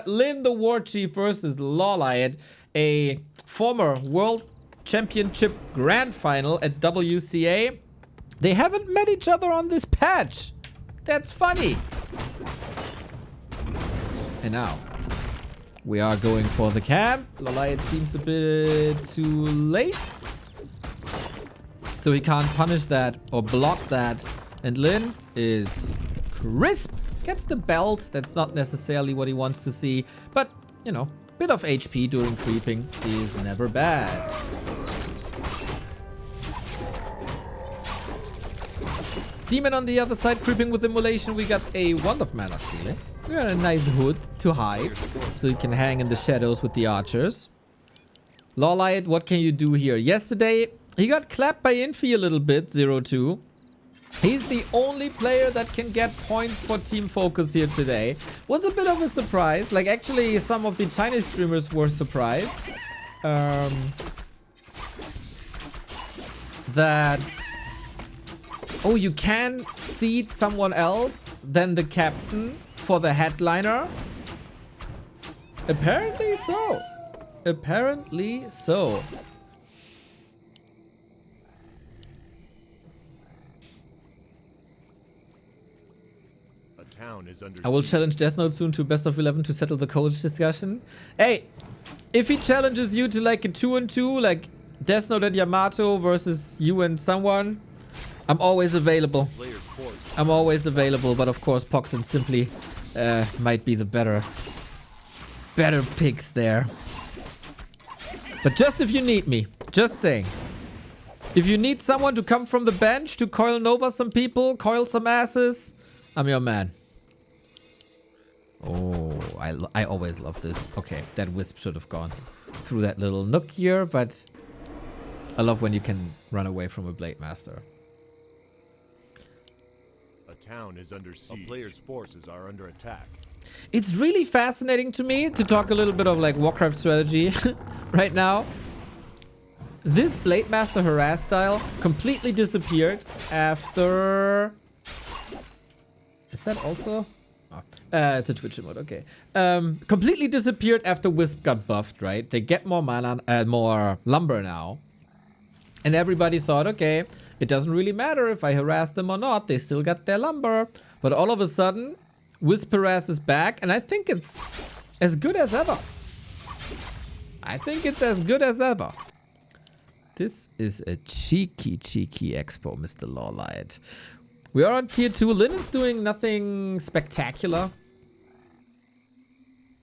LYN the War Chief versus LAWLIET, a former World Championship Grand Final at WCA. They haven't met each other on this patch. That's funny. And now, we are going for the camp. LAWLIET seems a bit too late. So he can't punish that or block that. And LYN is crisp. Gets the belt. That's not necessarily what he wants to see. But, you know, bit of HP during creeping is never bad. Demon on the other side, creeping with immolation. We got a wand of mana stealing. We got a nice hood to hide, so you can hang in the shadows with the archers. LAWLIET, what can you do here? Yesterday, he got clapped by Infi a little bit, 0-2. He's the only player that can get points for Team Focus here today. Was a bit of a surprise. Like, actually, some of the Chinese streamers were surprised. That... Oh, you can seed someone else than the captain for the headliner? Apparently so. Apparently so. I will challenge Death Note soon to best of 11 to settle the coach discussion. Hey, if he challenges you to like a 2-on-2, like Death Note and Yamato versus you and someone, I'm always available. I'm always available, but of course Pox and Simply might be the better picks there. But just if you need me, just saying. If you need someone to come from the bench to coil Nova some people, coil some asses, I'm your man. Oh, I always love this. Okay, that Wisp should have gone through that little nook here, but I love when you can run away from a Blade Master. A town is under siege. A player's forces are under attack. It's really fascinating to me to talk a little bit of like Warcraft strategy right now. This Blade Master harass style completely disappeared after... Is that also... Oh. It's a Twitch emote, okay. Completely disappeared after Wisp got buffed, right? They get more mana, more lumber now. And everybody thought, okay, it doesn't really matter if I harass them or not. They still got their lumber. But all of a sudden, Wisp harass is back. And I think it's as good as ever. I think it's as good as ever. This is a cheeky expo, Mr. LAWLIET. We are on tier 2. LYN is doing nothing spectacular.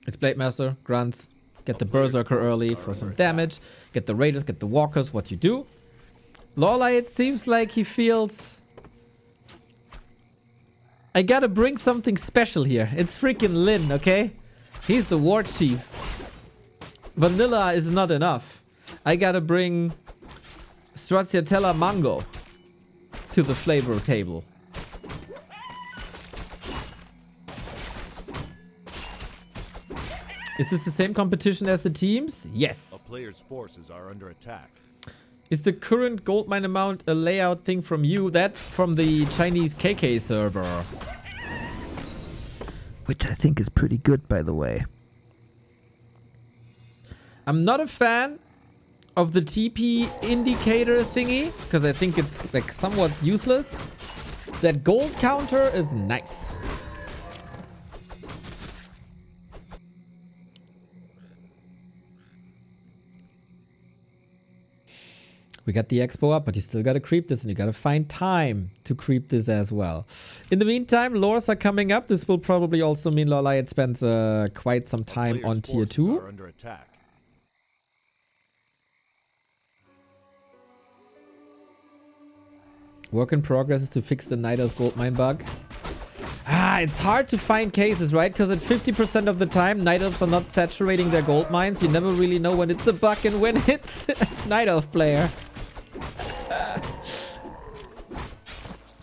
It's Blade Master, grunts. Get the Berserker early for some damage. Get the Raiders, get the Walkers, what you do. LAWLIET seems like he feels... I gotta bring something special here. It's freaking LYN, okay? He's the War Chief. Vanilla is not enough. I gotta bring Stracciatella Mango to the flavor table. Is this the same competition as the teams? Yes. A player's forces are under attack. Is the current gold mine amount a layout thing from you? That's from the Chinese KK server. Which I think is pretty good, by the way. I'm not a fan of the TP indicator thingy, because I think it's like somewhat useless. That gold counter is nice. We got the expo up, but you still gotta creep this, and you gotta find time to creep this as well. In the meantime, lores are coming up. This will probably also mean LAWLIET spends quite some time on tier 2. Are under attack. Work in progress is to fix the Night Elf gold mine bug. Ah, it's hard to find cases, right? Because at 50% of the time, Night Elves are not saturating their gold mines. You never really know when it's a bug and when it's a Night Elf player.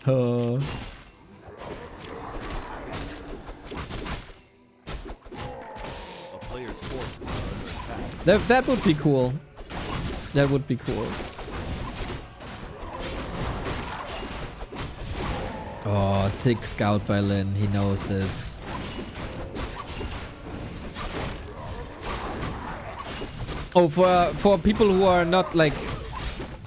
A player's forces are under attack. That would be cool. That would be cool. Oh, sick scout by LYN. He knows this. Oh, for people who are not like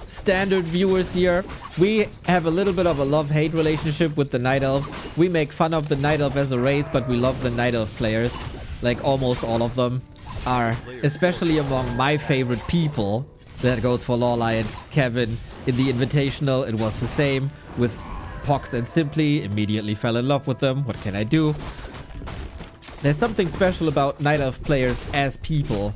standard viewers here, we have a little bit of a love-hate relationship with the Night Elves. We make fun of the Night Elf as a race, but we love the Night Elf players. Like almost all of them are, especially among my favorite people. That goes for LAWLIET, Kevin. In the Invitational, it was the same with Pox and Simply. Immediately fell in love with them. What can I do? There's something special about Night Elf players as people.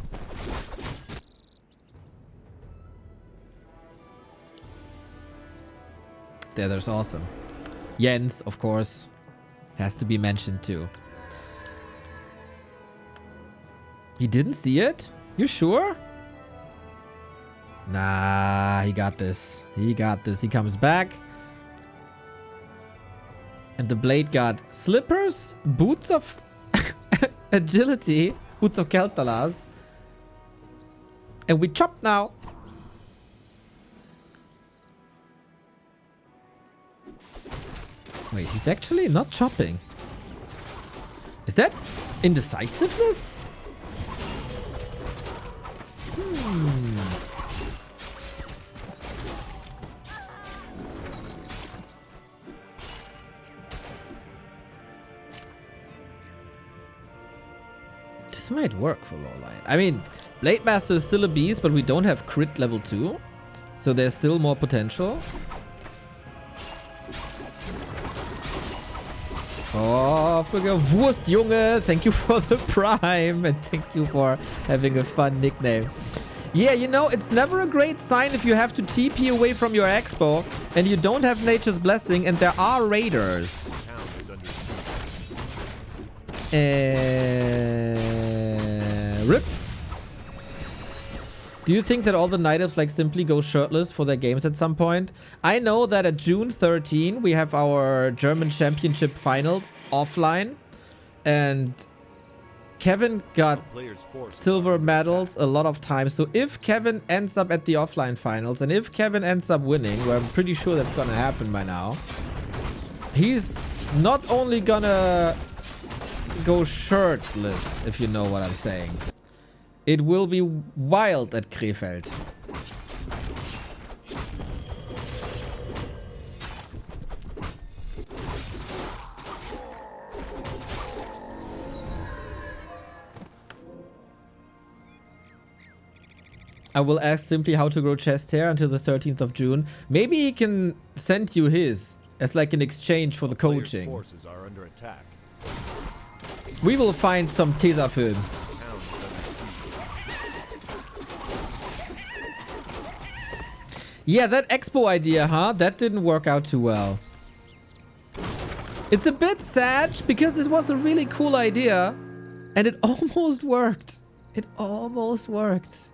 There's awesome. Jens, of course, has to be mentioned too. He didn't see it? You sure? Nah, he got this. He got this. He comes back. And the blade got slippers, boots of agility, boots of Keltalas. And we chop now. Wait, he's actually not chopping. Is that indecisiveness? This might work for LAWLIET. I mean, Blade Master is still a beast, but we don't have crit level 2. So there's still more potential. Oh, Wurst, Junge. Thank you for the prime. And thank you for having a fun nickname. Yeah, you know, it's never a great sign if you have to TP away from your expo and you don't have Nature's Blessing and there are raiders. Rip. Do you think that all the Night Elves like simply go shirtless for their games at some point? I know that at June 13 we have our German Championship finals offline, and Kevin got silver medals a lot of times. So if Kevin ends up at the offline finals and if Kevin ends up winning, well, I'm pretty sure that's gonna happen by now, he's not only gonna go shirtless, if you know what I'm saying. It will be wild at Krefeld. I will ask Simply how to grow chest hair until the 13th of June. Maybe he can send you his as like an exchange for the coaching. Forces are under attack. We will find some teaser film. Yeah, that expo idea, huh? That didn't work out too well. It's a bit sad because it was a really cool idea and it almost worked. It almost worked.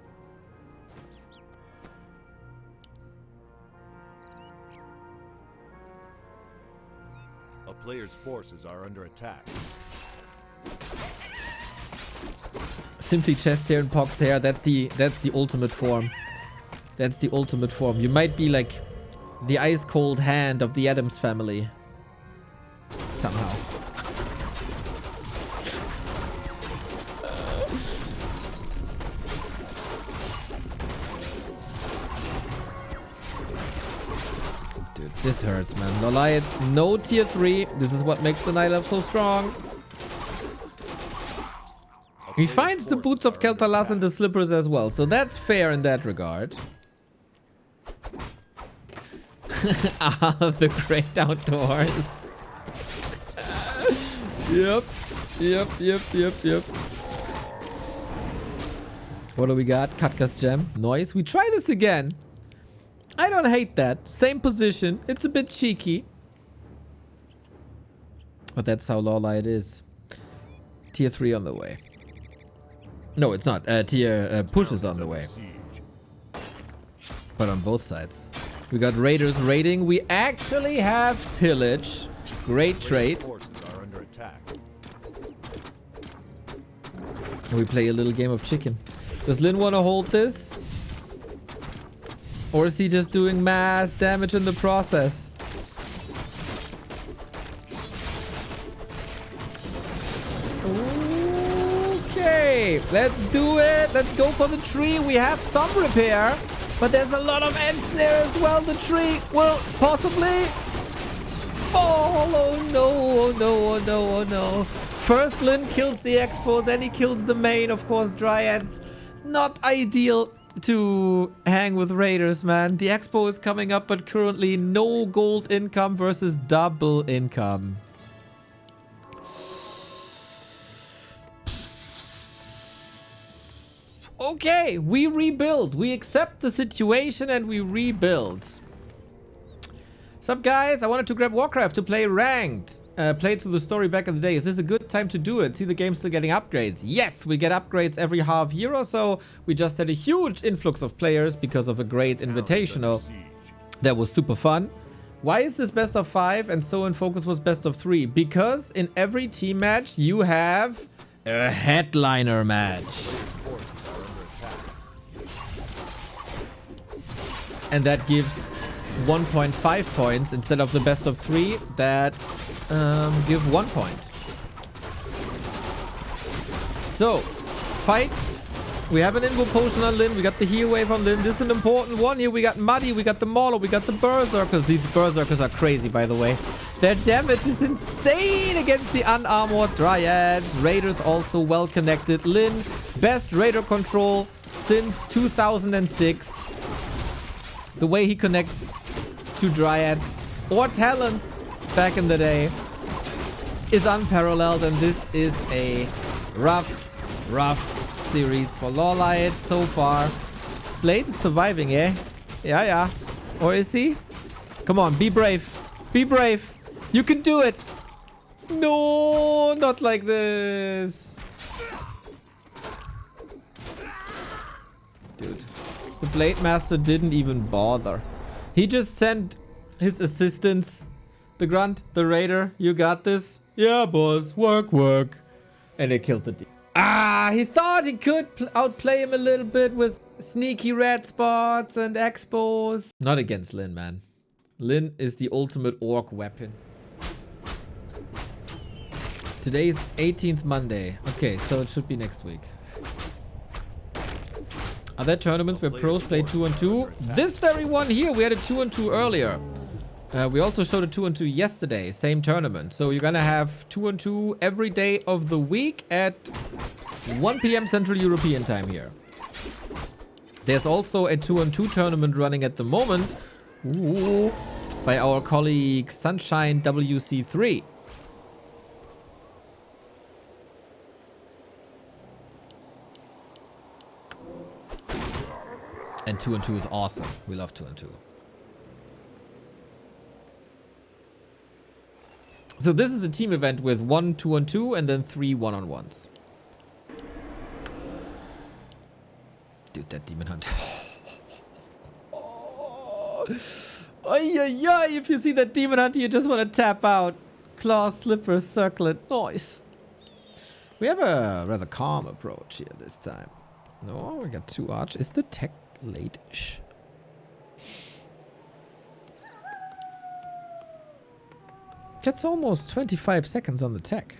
A player's forces are under attack. Simply chest hair and Pox hair. That's the ultimate form. That's the ultimate form. You might be like the ice cold hand of the Addams family. Somehow. Dude, this hurts, man. LAWLIET, no tier 3. This is what makes the Night Elf so strong. He finds the boots of Keltalas and the slippers as well, so that's fair in that regard. The great outdoors. Yep. What do we got? Katka's gem. Noise. We try this again. I don't hate that. Same position. It's a bit cheeky. But that's how LAWLIET is. Tier 3 on the way. No, it's not. Tier push is on the way. But on both sides. We got raiders raiding. We actually have pillage. Great trait. We play a little game of chicken. Does LYN want to hold this? Or is he just doing mass damage in the process? Okay. Okay, let's do it. Let's go for the tree. We have some repair, but there's a lot of ants there as well. The tree will possibly fall. Oh no, oh no, oh no, oh no. First LYN kills the expo, then he kills the main. Of course, Dryads. Not ideal to hang with raiders, man. The expo is coming up, but currently no gold income versus double income. Okay, we rebuild. We accept the situation and we rebuild. Sup guys, I wanted to grab Warcraft to play ranked. Played through the story back in the day. Is this a good time to do it? See the game still getting upgrades? Yes, we get upgrades every half year or so. We just had a huge influx of players because of a great invitational. That was super fun. Why is this best of 5 and so in focus was best of 3? Because in every team match you have a headliner match. And that gives 1.5 points instead of the best of 3 that give 1 point. So, fight. We have an Invo Potion on LYN. We got the heal wave on LYN. This is an important one here. We got Muddy. We got the Mauler. We got the Berserkers. These Berserkers are crazy, by the way. Their damage is insane against the unarmored Dryads. Raiders also well connected. LYN, best Raider control since 2006. The way he connects to Dryads or Talents back in the day is unparalleled, and this is a rough series for LAWLIET so far. Blade is surviving, eh? Yeah. Or is he? Come on, be brave. Be brave. You can do it. No, not like this. Dude. The Blade Master didn't even bother. He just sent his assistants. The Grunt, the Raider, you got this? Yeah, boss. Work. And they killed the D. Ah, he thought he could outplay him a little bit with sneaky red spots and expos. Not against LYN, man. LYN is the ultimate orc weapon. Today's 18th Monday. Okay, so it should be next week. Are there tournaments where pros play 2-on-2? This very one here, we had a 2-on-2 earlier. We also showed a 2-on-2 yesterday, same tournament. So you're gonna have 2-on-2 every day of the week at 1 p.m. Central European time here. There's also a 2-on-2 tournament running at the moment. Ooh, by our colleague Sunshine WC3. And 2-on-2 is awesome. We love 2-on-2. So this is a team event with 1 2-on-2 and then 3 1-on-1s. Dude, that Demon Hunter. If you see that Demon Hunter, you just want to tap out. Claw, Slipper, Circlet. Nice. We have a rather calm approach here this time. No, we got 2 arch. Is the tech late-ish? That's almost 25 seconds on the tech.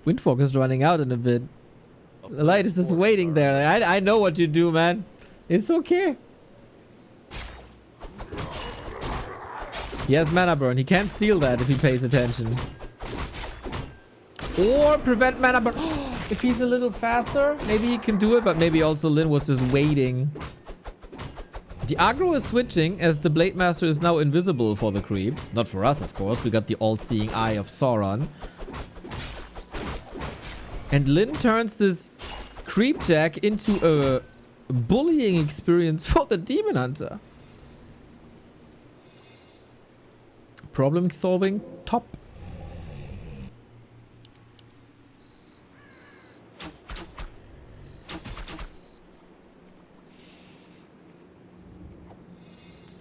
Windwalk is running out in a bit. The light is just waiting there. I know what you do, man. It's okay. He has mana burn. He can't steal that if he pays attention. Or prevent mana burn. If he's a little faster, maybe he can do it, but maybe also LYN was just waiting. The aggro is switching as the Blade Master is now invisible for the creeps. Not for us, of course. We got the all-seeing eye of Sauron. And LYN turns this creep jack into a bullying experience for the Demon Hunter. Problem solving top.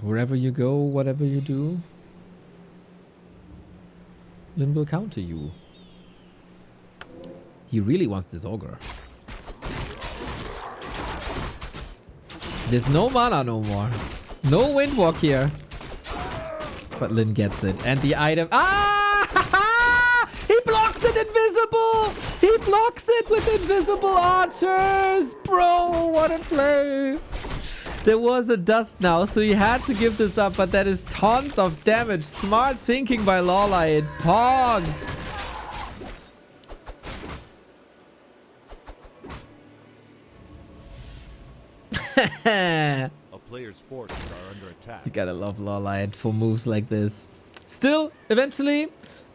Wherever you go, whatever you do, LYN will counter you. He really wants this ogre. There's no mana no more. No Windwalk here. But LYN gets it. And the item... Ah! He blocks it invisible! He blocks it with invisible archers! Bro, what a play! There was a dust now, so he had to give this up, but that is tons of damage. Smart thinking by LAWLIET. Pog! A player's forces are under attack. You gotta love LAWLIET for moves like this. Still, eventually,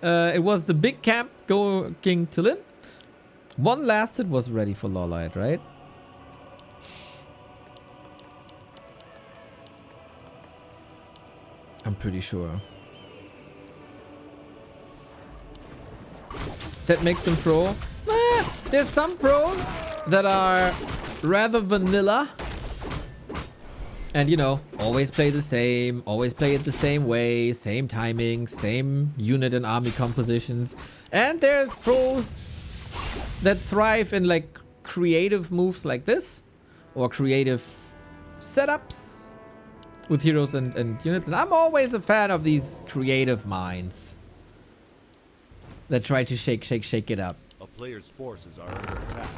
it was the big camp going to LYN. One lasted was ready for LAWLIET, right? I'm pretty sure. That makes them pro. There's some pros that are rather vanilla. And, you know, always play the same. Always play it the same way. Same timing. Same unit and army compositions. And there's pros that thrive in, like, creative moves like this. Or creative setups with heroes and units. And I'm always a fan of these creative minds that try to shake it up. A player's forces are under attack.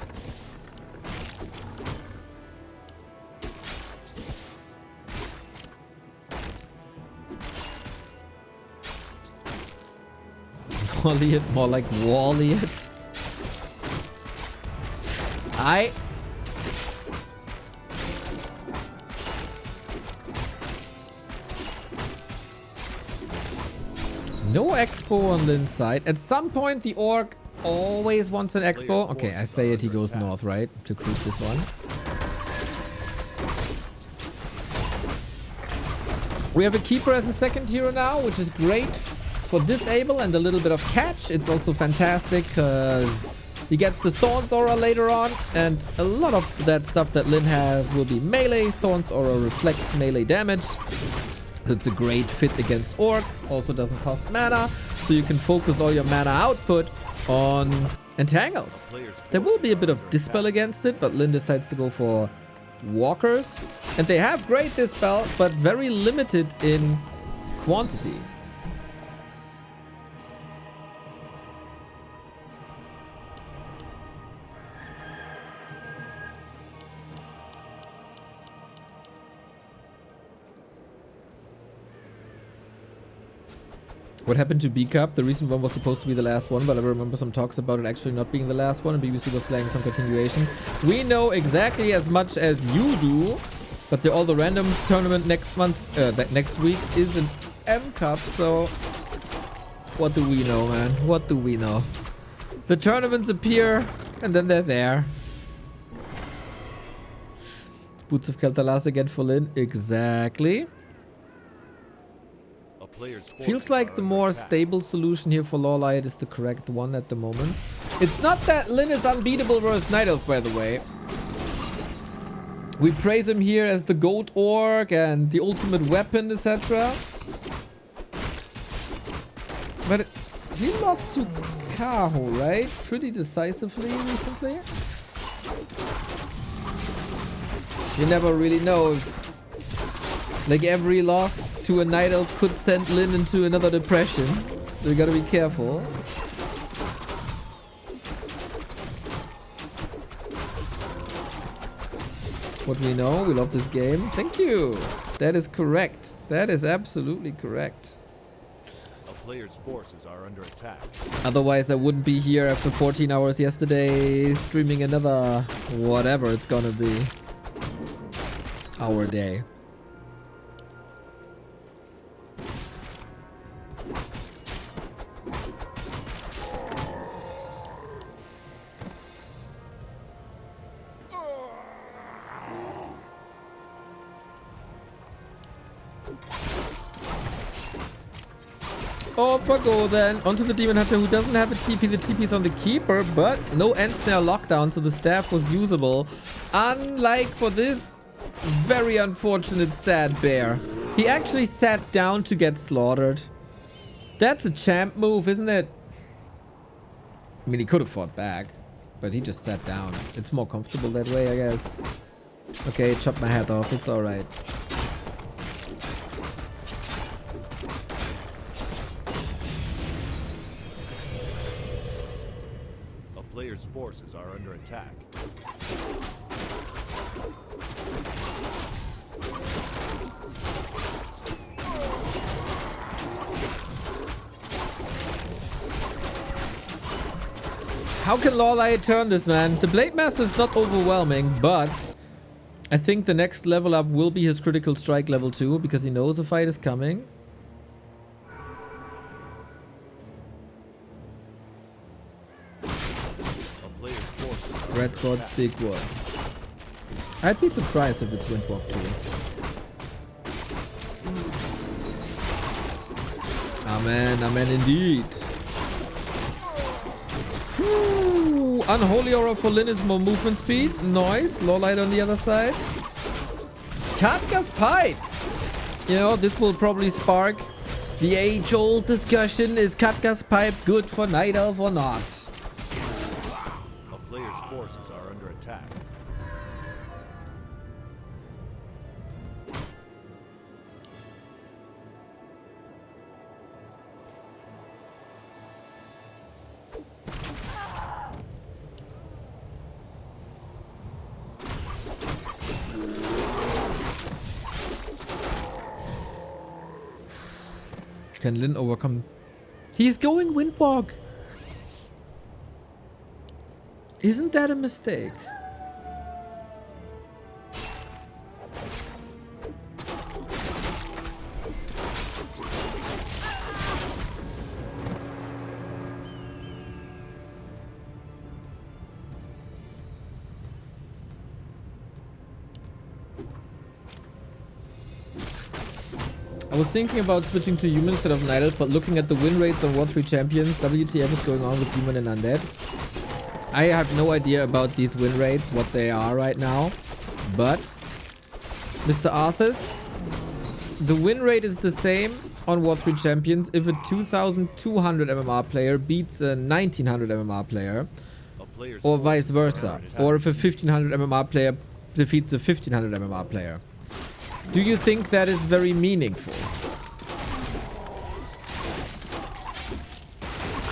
LAWLIET, more like WALLIET. No expo on LYN's side. At some point, the orc always wants an expo. Okay, I say it, he goes north, right? To creep this one. We have a keeper as a second hero now, which is great for disable and a little bit of catch. It's also fantastic because he gets the Thorns Aura later on, and a lot of that stuff that LYN has will be melee. Thorns Aura reflects melee damage. So it's a great fit against Orc. Also doesn't cost mana, so you can focus all your mana output on Entangles. There will be a bit of Dispel against it, but LYN decides to go for Walkers. And they have great Dispel, but very limited in quantity. What happened to B-Cup? The recent one was supposed to be the last one, but I remember some talks about it actually not being the last one, and BBC was playing some continuation. We know exactly as much as you do, but all the random tournament next month, next week is an M-Cup, so what do we know, man? What do we know? The tournaments appear, and then they're there. Boots of Keltalas again for LYN. Exactly. Feels like the more stable solution here for LAWLIET is the correct one at the moment. It's not that LYN is unbeatable versus Night Elf, by the way. We praise him here as the GOAT Orc and the ultimate weapon, etc. But he lost to Kaho, right? Pretty decisively recently. You never really know if, like, every loss to a Night Elf could send LYN into another depression. So you gotta be careful. What we know, we love this game. Thank you. That is correct. That is absolutely correct. A player's forces are under attack. Otherwise, I wouldn't be here after 14 hours yesterday streaming another whatever it's gonna be. Our day. Off I go then. Onto the Demon Hunter who doesn't have a TP. The TP is on the Keeper, but no End Snare lockdown, so the staff was usable. Unlike for this very unfortunate sad bear. He actually sat down to get slaughtered. That's a champ move, isn't it? I mean, he could have fought back, but he just sat down. It's more comfortable that way, I guess. Okay, chop my head off. It's alright. player's forces are under attack. How can LAWLIET turn this, man? The Blade Master is not overwhelming, but I think the next level up will be his critical strike level 2 because he knows a fight is coming. Red Squad's big one. I'd be surprised if it's Windwalk 2. Amen, amen indeed. Woo. Unholy Aura for LYN is more movement speed. Nice. LAWLIET on the other side. Katka's Pipe. You know, this will probably spark the age-old discussion. Is Katka's Pipe good for Night Elf or not? A player's forces are under attack. Can LYN overcome? He's going Windwalk. Isn't that a mistake? I was thinking about switching to human instead of Night Elf, but looking at the win rates on War 3 champions, WTF is going on with human and undead. I have no idea about these win rates, what they are right now, but Mr. Arthurs, the win rate is the same on War 3 champions if a 2200 MMR player beats a 1900 MMR player, or vice versa, or if a 1500 MMR player defeats a 1500 MMR player. Do you think that is very meaningful?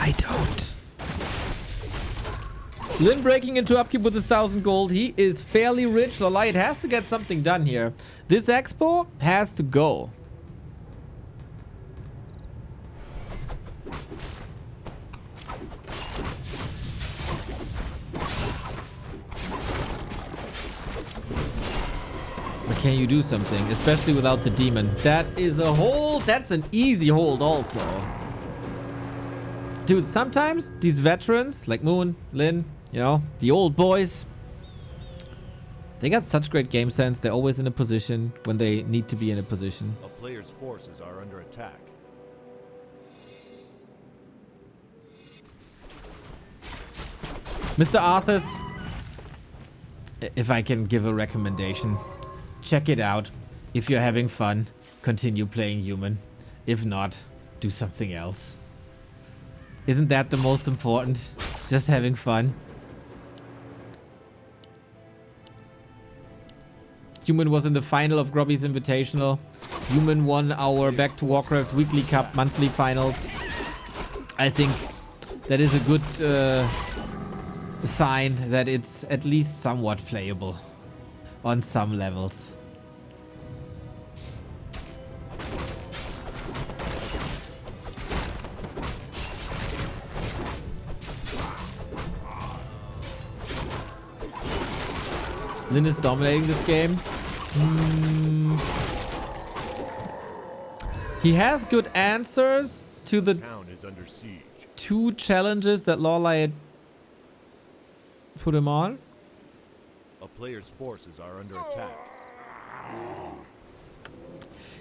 I don't. LYN breaking into upkeep with 1000 gold. He is fairly rich. LAWLIET has to get something done here. This expo has to go. But can you do something? Especially without the demon. That is a hold. That's an easy hold also. Dude, sometimes these veterans like Moon, LYN, you know, the old boys, they got such great game sense. They're always in a position when they need to be in a position. A player's forces are under attack. Mr. Arthurs, if I can give a recommendation, check it out. If you're having fun, continue playing human. If not, do something else. Isn't that the most important? Just having fun. Human was in the final of Grobby's Invitational. Human won our Back to Warcraft Weekly Cup monthly finals. I think that is a good sign that it's at least somewhat playable on some levels. LYN is dominating this game. He has good answers to the Town is under siege. 2 challenges that LAWLIET put him on. A player's forces are under attack.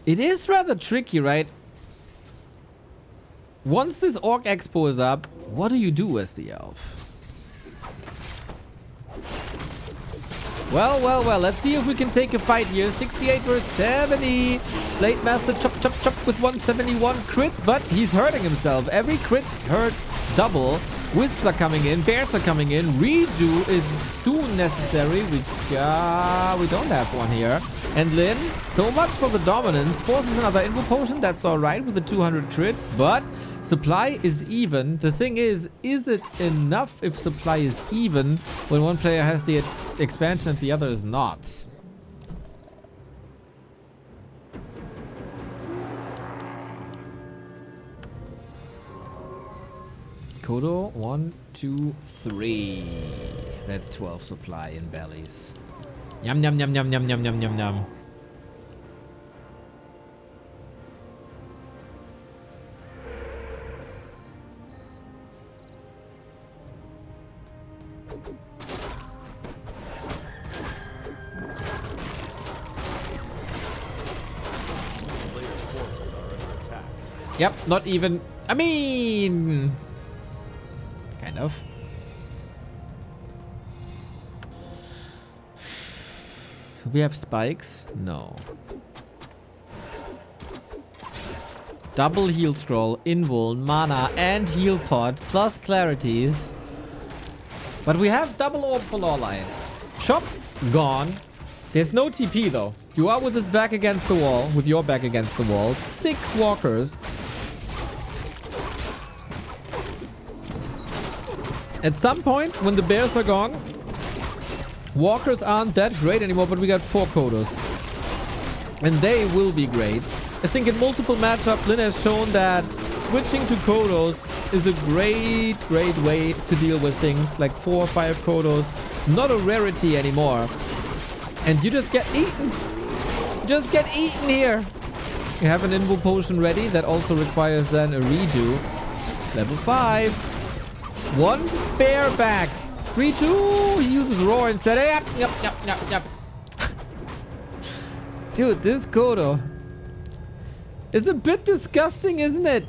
It is rather tricky, right? Once this Orc Expo is up, what do you do as the elf? Well, well, well, let's see if we can take a fight here. 68 versus 70. Blade Master chop, chop, chop with 171 crits, but he's hurting himself. Every crit's hurt double. Wisps are coming in, bears are coming in. Redo is soon necessary. We don't have one here. And LYN, so much for the dominance. Forces another Invo Potion, that's alright with the 200 crit, but Supply is even. The thing is it enough if supply is even when one player has the expansion and the other is not? Kodo, 1, 2, 3. That's 12 supply in bellies. Yum, yum, yum, yum, yum, yum, yum, yum, yum. Yep, not even. I mean, kind of. Do we have spikes? No. Double heal scroll, invul, mana, and heal pod, plus clarities. But we have double orb for LAWLIET. Shop, gone. There's no TP though. You are with his back against the wall, with your back against the wall. 6 walkers. At some point, when the bears are gone, walkers aren't that great anymore, but we got 4 Kodos. And they will be great. I think in multiple matchups, LYN has shown that switching to Kodos is a great way to deal with things. Like 4 or 5 Kodos. Not a rarity anymore. And you just get eaten. Just get eaten here. You have an invul potion ready. That also requires then a redo. Level 5. 1 bear back. 3-2. He uses roar instead. Yep. Dude, this Kodo is a bit disgusting, isn't it?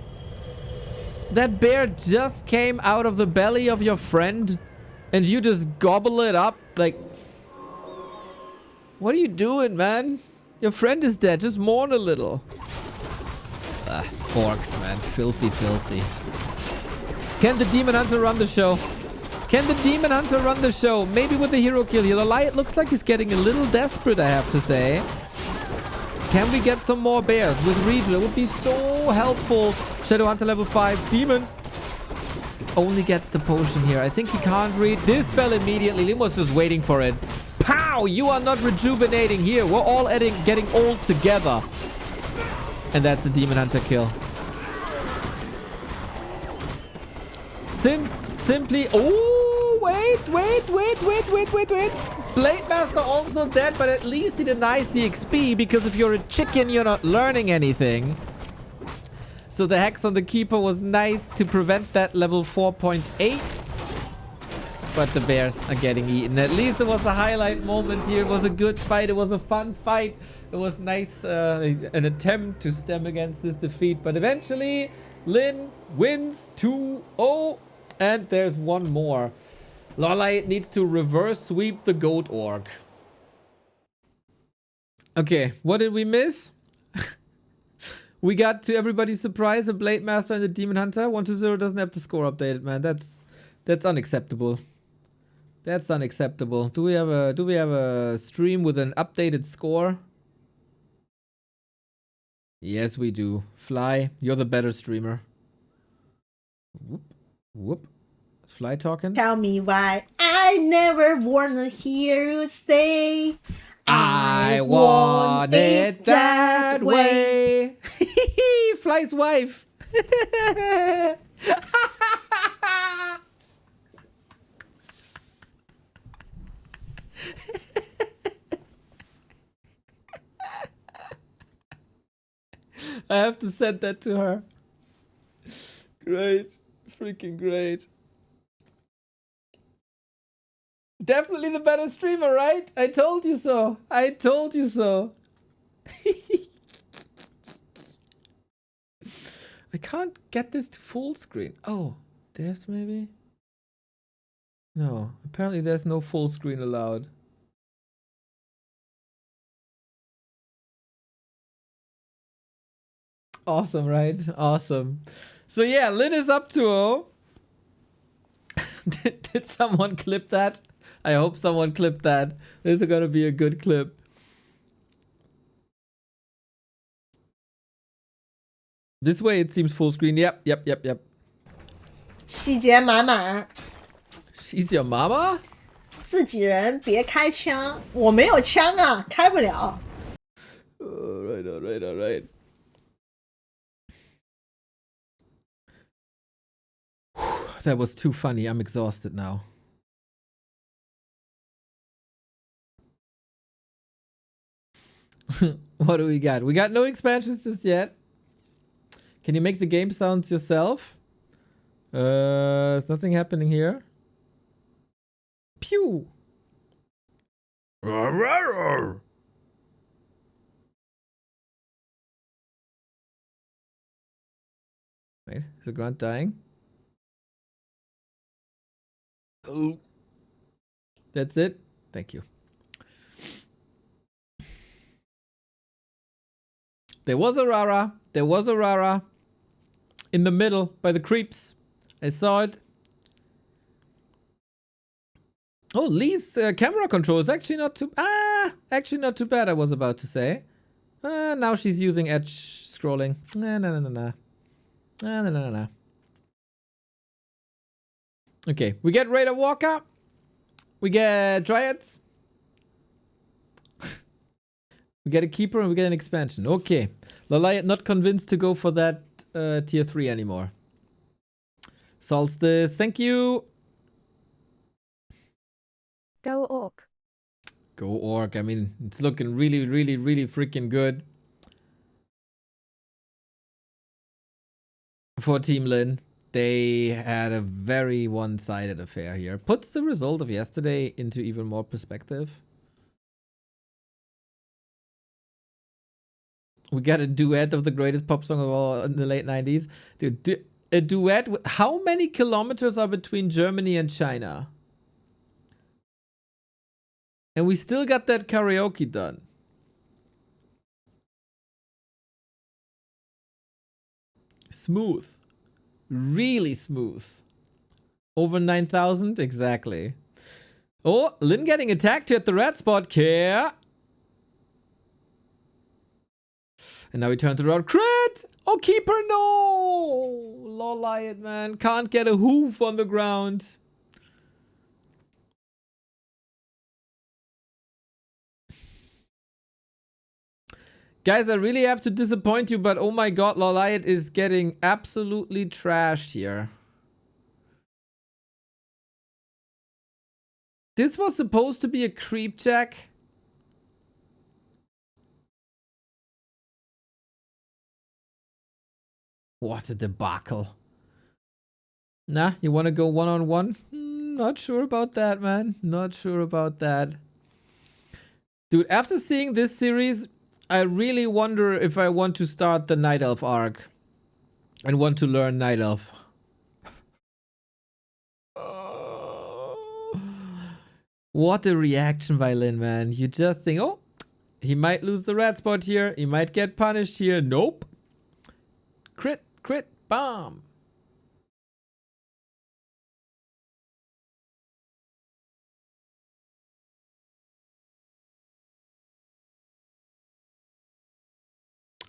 That bear just came out of the belly of your friend and you just gobble it up. Like, what are you doing, man? Your friend is dead. Just mourn a little. Forks, man. Filthy. Can the Demon Hunter run the show? Can the Demon Hunter run the show? Maybe with the hero kill here. LAWLIET looks like he's getting a little desperate, I have to say. Can we get some more bears with redo? It would be so helpful. Shadow Hunter level 5. Demon only gets the potion here. I think he can't read this spell immediately. LYN was just waiting for it. Pow! You are not rejuvenating here. We're all getting old together. And that's the Demon Hunter kill. Since simply... Oh, wait. Blade Master also dead, but at least he denies the XP, because if you're a chicken, you're not learning anything. So the Hex on the Keeper was nice to prevent that level 4.8. But the bears are getting eaten. At least it was a highlight moment here. It was a good fight. It was a fun fight. It was nice, an attempt to stem against this defeat. But eventually, LYN wins 2-0. And there's one more. LAWLIET needs to reverse sweep the goat orc. Okay, what did we miss? We got, to everybody's surprise, a Blade Master and a Demon Hunter. 1-0 doesn't have the score updated, man. That's unacceptable. That's unacceptable. Do we have a stream with an updated score? Yes, we do. Fly, you're the better streamer. Whoop. Fly talking? Tell me why I never wanna hear you say I want it that way. Fly's wife. I have to send that to her. Great. Freaking great. Definitely the better streamer, right? I told you so. I told you so. I can't get this to full screen. Oh, there's maybe? No, apparently there's no full screen allowed. Awesome, right? Awesome. So yeah, LYN is up 2-0. Did someone clip that? I hope someone clipped that. This is gonna be a good clip. This way it seems full screen. Yep. 细节满满。 She's your mama? 自己人别开枪，我没有枪啊，开不了。Alright. That was too funny. I'm exhausted now. What do we got? We got no expansions just yet. Can you make the game sounds yourself? There's nothing happening here. Pew! Wait, is the grunt dying? Oh. That's it? Thank you. There was a Rara. In the middle by the creeps. I saw it. Oh, Lee's camera control is actually not too... actually not too bad, I was about to say. Now she's using edge scrolling. No. Okay, we get Raider Walker. We get Dryads. We get a Keeper and we get an expansion. Okay. LAWLIET not convinced to go for that tier 3 anymore. Solstice, thank you. Go Orc. Go Orc. I mean, it's looking really freaking good. For Team LYN. They had a very one-sided affair here. Puts the result of yesterday into even more perspective. We got a duet of the greatest pop song of all in the late 90s. Dude, a duet? How many kilometers are between Germany and China? And we still got that karaoke done. Smooth. Really smooth. Over 9,000? Exactly. Oh, LYN getting attacked here at the red spot. Care. And now we turn to the road. Crit! Oh, Keeper, no! LAWLIET, man. Can't get a hoof on the ground. Guys, I really have to disappoint you, but oh my god, LAWLIET is getting absolutely trashed here. This was supposed to be a creep check. What a debacle. Nah, you want to go one-on-one? Not sure about that, man. Not sure about that. Dude, after seeing this series, I really wonder if I want to start the Night Elf arc. And want to learn Night Elf. What a reaction by LYN, man. You just think, oh, he might lose the red spot here. He might get punished here. Nope. Crit, bomb.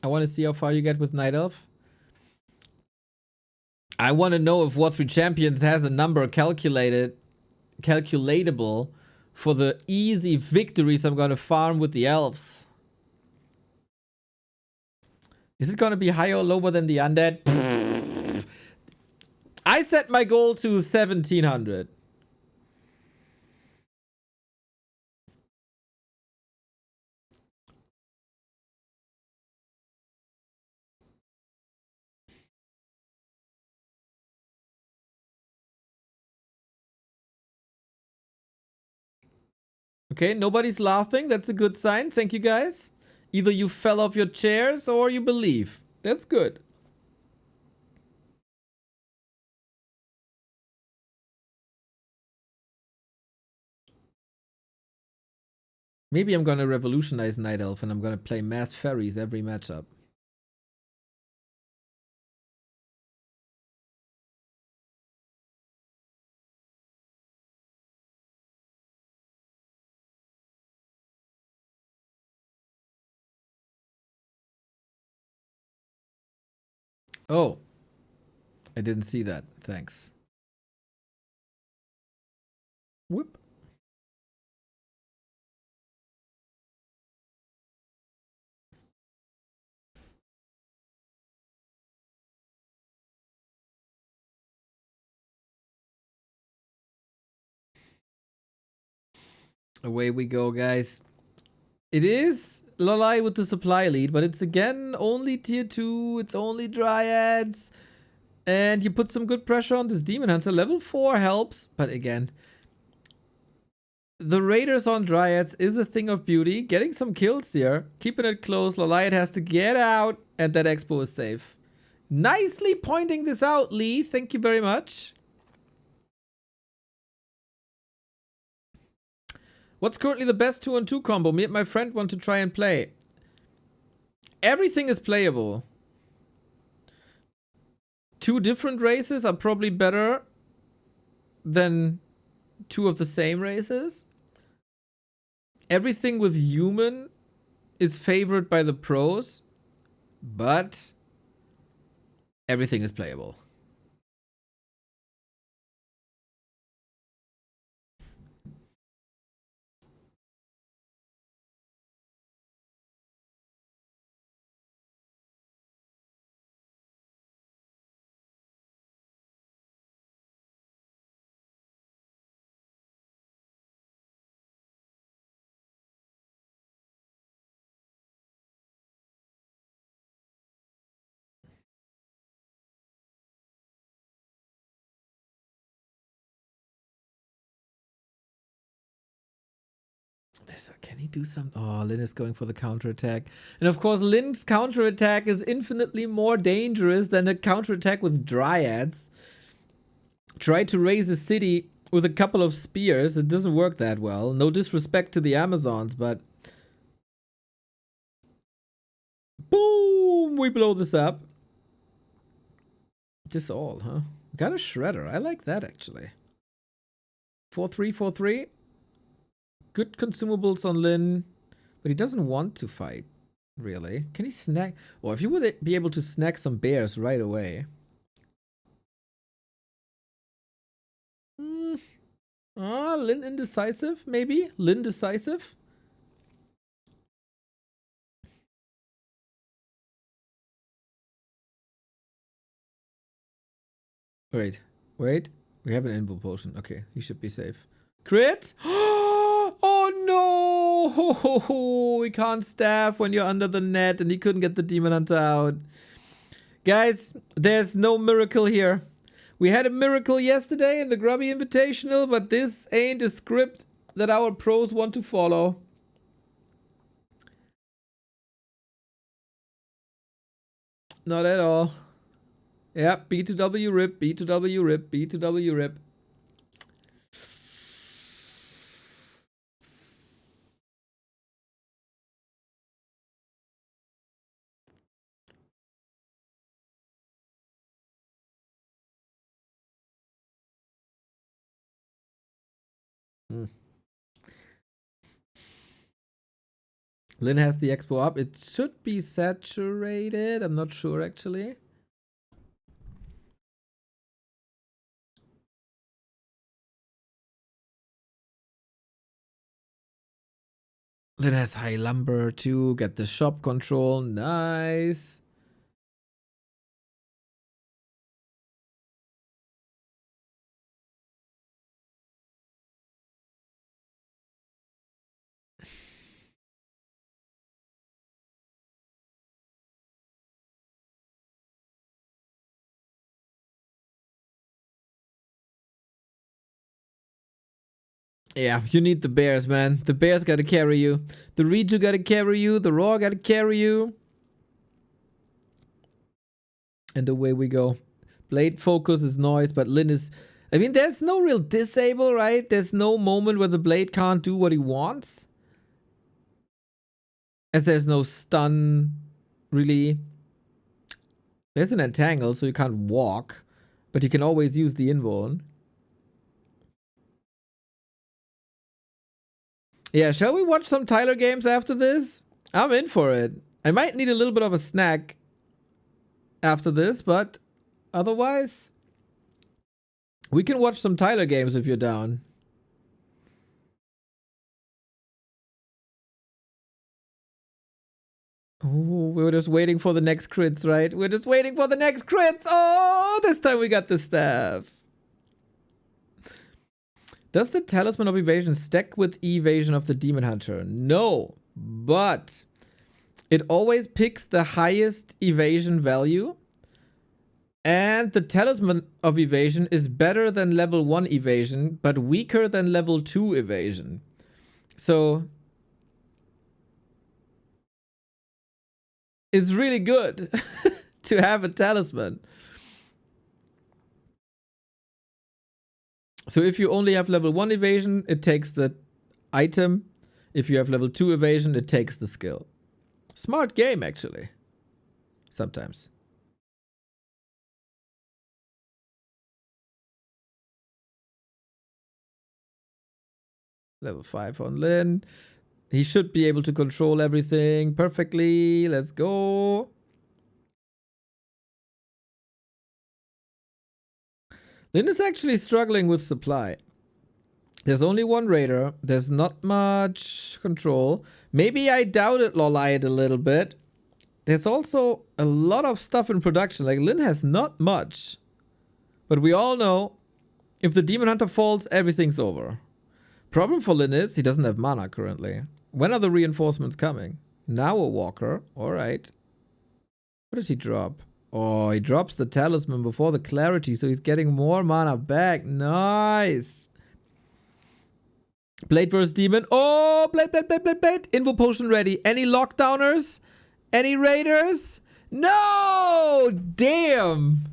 I want to see how far you get with Night Elf. I want to know if War 3 Champions has a number calculatable for the easy victories I'm going to farm with the elves. Is it going to be higher or lower than the undead? I set my goal to 1700. Okay, nobody's laughing. That's a good sign. Thank you, guys. Either you fell off your chairs or you believe. That's good. Maybe I'm gonna revolutionize Night Elf and I'm gonna play mass fairies every matchup. Oh, I didn't see that. Thanks. Whoop. Away we go, guys. It is LAWLIET with the supply lead, but it's again only tier 2. It's only Dryads. And you put some good pressure on this Demon Hunter. Level 4 helps, but again, the Raiders on Dryads is a thing of beauty. Getting some kills here. Keeping it close. LAWLIET has to get out, and that Expo is safe. Nicely pointing this out, Lee. Thank you very much. What's currently the best 2-on-2 combo? Me and my friend want to try and play. Everything is playable. 2 different races are probably better than 2 of the same races. Everything with human is favored by the pros, but everything is playable. Can he do some? Oh, LYN is going for the counterattack. And of course, LYN's counterattack is infinitely more dangerous than a counterattack with Dryads. Try to raise a city with a couple of spears. It doesn't work that well. No disrespect to the Amazons, but... Boom! We blow this up. Just all, huh? Got a Shredder. I like that, actually. 4-3, 4-3. Good consumables on LYN, but he doesn't want to fight, really. Can he snack? Or if you would be able to snack some bears right away. LYN indecisive, maybe? LYN decisive? Wait. We have an invul potion. Okay, he should be safe. Crit? Oh no! We can't staff when you're under the net, and he couldn't get the Demon Hunter out. Guys, there's no miracle here. We had a miracle yesterday in the Grubby Invitational, but this ain't a script that our pros want to follow. Not at all. Yep, B2W rip, B2W rip, B2W rip. LYN has the expo up. It should be saturated. I'm not sure, actually. LYN has high lumber too. Get the shop control. Nice. Yeah, you need the bears, man. The bears gotta carry you. The Reju gotta carry you. The Raw gotta carry you. And away we go. Blade focus is noise, but LYN is... I mean, there's no real disable, right? There's no moment where the Blade can't do what he wants. As there's no stun, really. There's an entangle, so you can't walk. But you can always use the invuln. Yeah, shall we watch some Tyler games after this? I'm in for it. I might need a little bit of a snack. after this, but otherwise, we can watch some Tyler games if you're down. Oh, we were just waiting for the next crits, right? We're just waiting for the next crits. Oh, this time we got the staff. Does the Talisman of Evasion stack with Evasion of the Demon Hunter? No, but it always picks the highest evasion value. And the Talisman of Evasion is better than level 1 evasion, but weaker than level 2 evasion. So it's really good to have a talisman. So if you only have level 1 evasion, it takes the item. If you have level 2 evasion, it takes the skill. Smart game, actually. Sometimes. Level 5 on LYN. He should be able to control everything perfectly. Let's go. LYN is actually struggling with supply. There's only one raider. There's not much control. Maybe I doubted LAWLIET a little bit. There's also a lot of stuff in production. Like, LYN has not much. But we all know, if the Demon Hunter falls, everything's over. Problem for LYN is, he doesn't have mana currently. When are the reinforcements coming? Now a walker. Alright. What did he drop? Oh, he drops the talisman before the clarity, so he's getting more mana back. Nice. Blade versus demon. Oh, blade. Invo potion ready. Any lockdowners? Any raiders? No! Damn.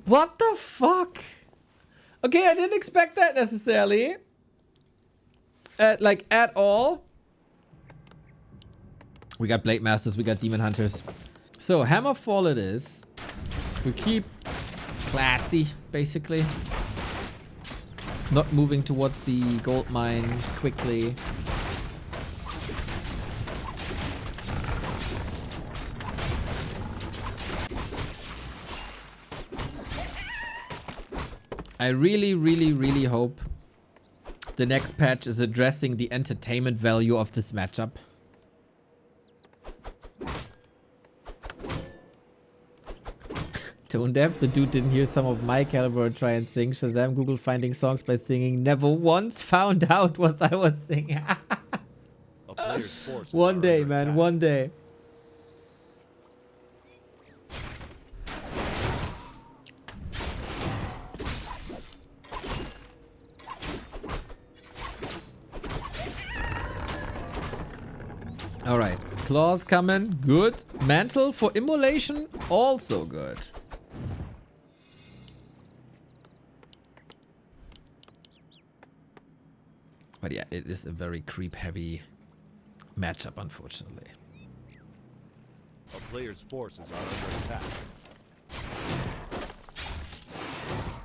What the fuck? Okay, I didn't expect that necessarily. At all. We got Blade Masters, we got Demon Hunters. So, Hammerfall it is. We keep classy, basically. Not moving towards the gold mine quickly. I really hope the next patch is addressing the entertainment value of this matchup. Tone deaf, the dude didn't hear some of my caliber try and sing. Shazam Google finding songs by singing. Never once found out what I was singing. One day, man, one day. Alright, claws coming, good. Mantle for immolation, also good. But yeah, it is a very creep-heavy matchup, unfortunately. A player's forces are under attack.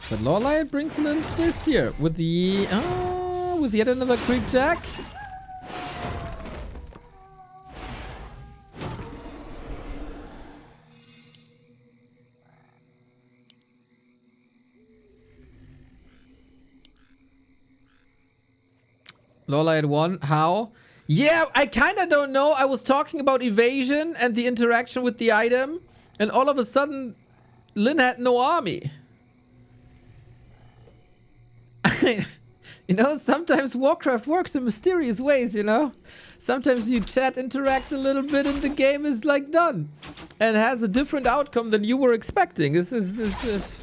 But LAWLIET brings a little twist here with the with yet another creep jack. LAWLIET won. How? Yeah, I kind of don't know. I was talking about evasion and the interaction with the item, and all of a sudden, LYN had no army. You know, sometimes Warcraft works in mysterious ways, you know? Sometimes you chat, interact a little bit, and the game is, like, done. And has a different outcome than you were expecting. This is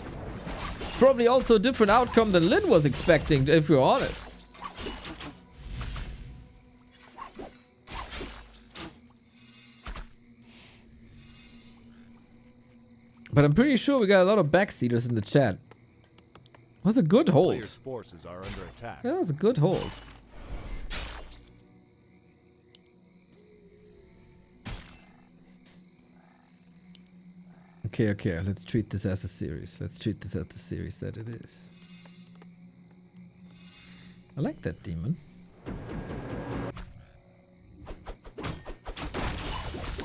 probably also a different outcome than LYN was expecting, if you're honest. But I'm pretty sure we got a lot of backseaters in the chat. It was a good hold. Player's forces are under attack. That was a good hold. Okay, okay. Let's treat this as a series. Let's treat this as the series that it is. I like that demon.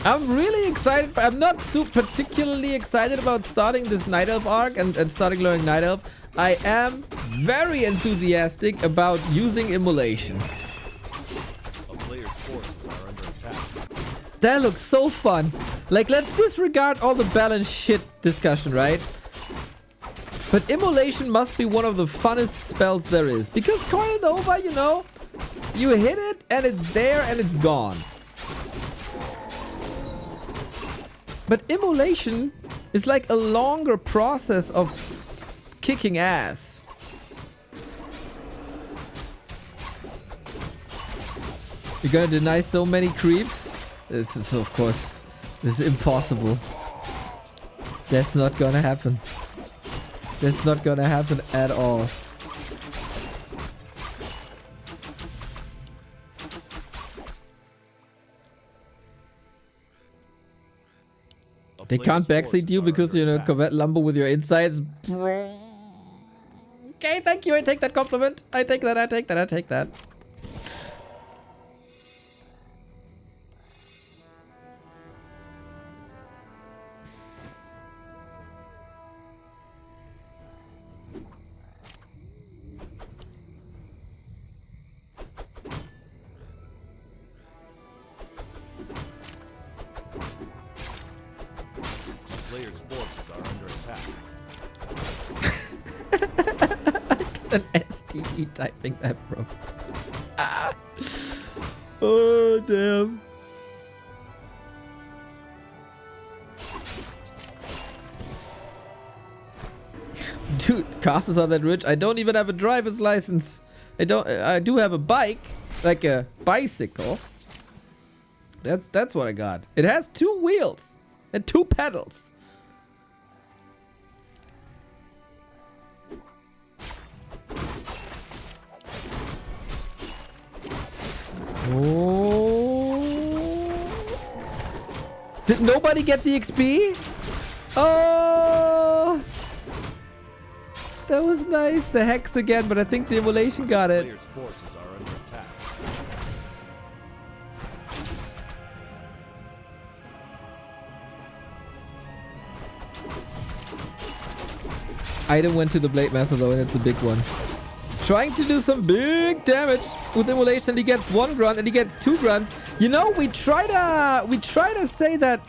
I'm really excited, but I'm not particularly excited about starting this Night Elf arc and starting learning Night Elf. I am very enthusiastic about using immolation. A player's forces are under attack. That looks so fun. Like, let's disregard all the balance shit discussion, right? But immolation must be one of the funnest spells there is. Because Coil Nova, you know, you hit it and it's there and it's gone. But immolation is like a longer process of kicking ass. You're gonna deny so many creeps? This is, of course, this is impossible. That's not gonna happen. That's not gonna happen at all. They can't backseat you because you're in a Corvette Lambo with your insides. Okay, thank you. I take that compliment. I take that. I take that. I take that. Player's forces are under attack. An STE typing that, bro. Ah. Oh, damn. Dude, casters are that rich. I don't even have a driver's license. I do have a bike, like a bicycle. That's what I got. It has 2 wheels and 2 pedals. Oh. Did nobody get the XP? Oh. That was nice. The hex again, but I think the immolation got it. Player's forces are under attack. Item went to the Blade Master though, and it's a big one. Trying to do some big damage with immolation. He gets 1 grunt and he gets 2 grunts. You know, we try to say that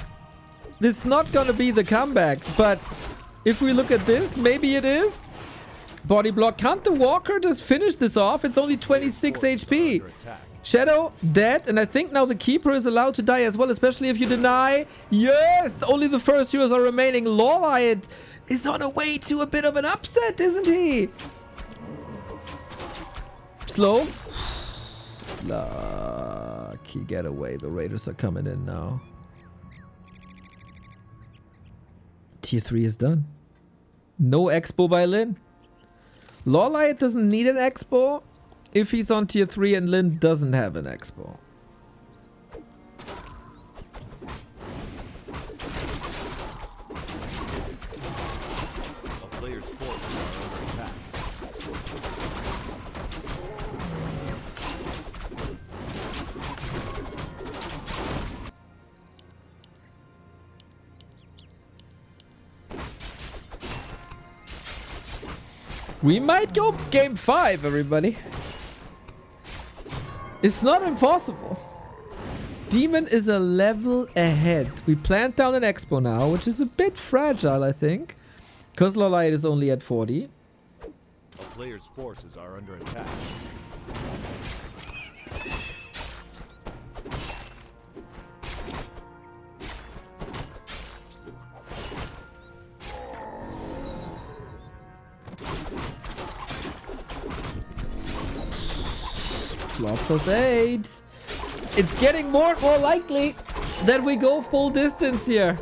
this is not gonna be the comeback, but if we look at this, maybe it is. Body block. Can't the Walker just finish this off? It's only 26 HP. Shadow dead, and I think now the Keeper is allowed to die as well, especially if you deny. Yes, only the first heroes are remaining. LAWLIET is on a way to a bit of an upset, isn't he? Slow. Lucky getaway. The Raiders are coming in now. Tier 3 is done. No expo by LYN. LAWLIET doesn't need an expo if he's on tier 3 and LYN doesn't have an expo. A player's forces are under attack. We might go game 5, everybody. It's not impossible. Demon is a level ahead. We plant down an expo now, which is a bit fragile, I think. Because LAWLIET is only at 40. A player's forces are under attack. +8. It's getting more and more likely that we go full distance here.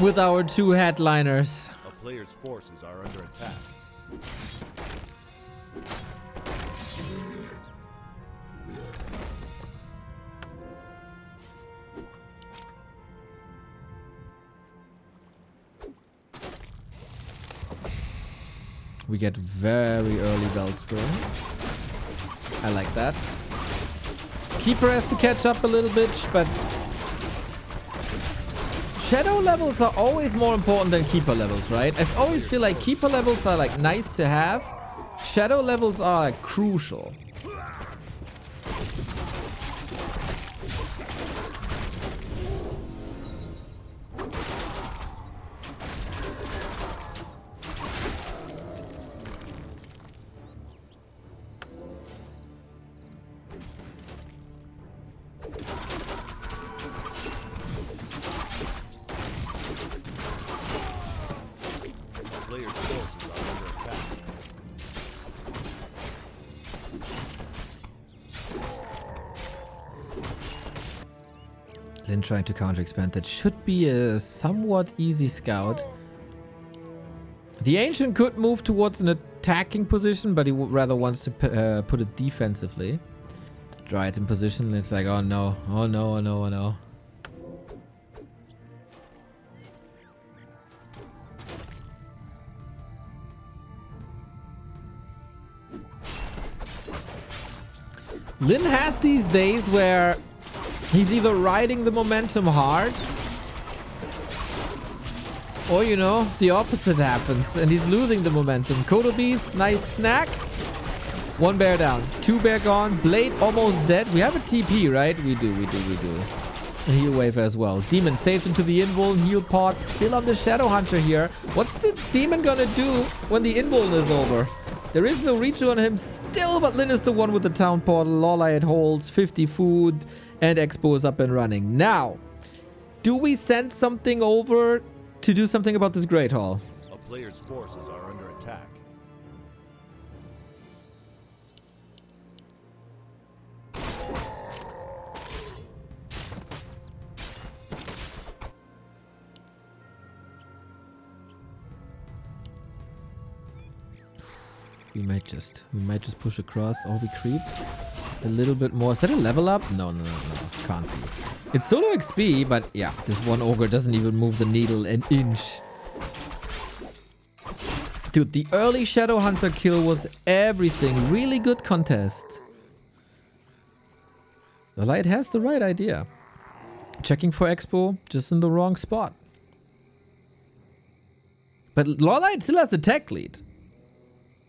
With our 2 headliners. A player's forces are under attack. We get very early belt spur. I like that. Keeper has to catch up a little bit, but shadow levels are always more important than keeper levels, right? I always feel like keeper levels are like nice to have. Shadow levels are like, crucial. Players' forces are under attack. LYN trying to counter expand. That should be a somewhat easy scout. The Ancient could move towards an attacking position, but he rather wants to put it defensively. Dryad in position. It's like, oh no, oh no, oh no, oh no. LYN has these days where he's either riding the momentum hard, or, you know, the opposite happens and he's losing the momentum. Kodo Beast, nice snack. One bear down, 2 bear gone, Blade almost dead. We have a TP, right? We do. A heal wave as well. Demon saved into the invuln, heal pod, still on the Shadow Hunter here. What's the demon gonna do when the invuln is over? There is no reach on him still, but LYN is the one with the town portal. LAWLIET holds 50 food, and Expo is up and running. Now, do we send something over to do something about this Great Hall? A player's forces are under attack. We might just push across, or we creep a little bit more. Is that a level up? No. Can't be. It's solo XP, but yeah, this one ogre doesn't even move the needle an inch. Dude, the early Shadow Hunter kill was everything. Really good contest. LYN has the right idea. Checking for Expo, just in the wrong spot. But LYN still has the tech lead.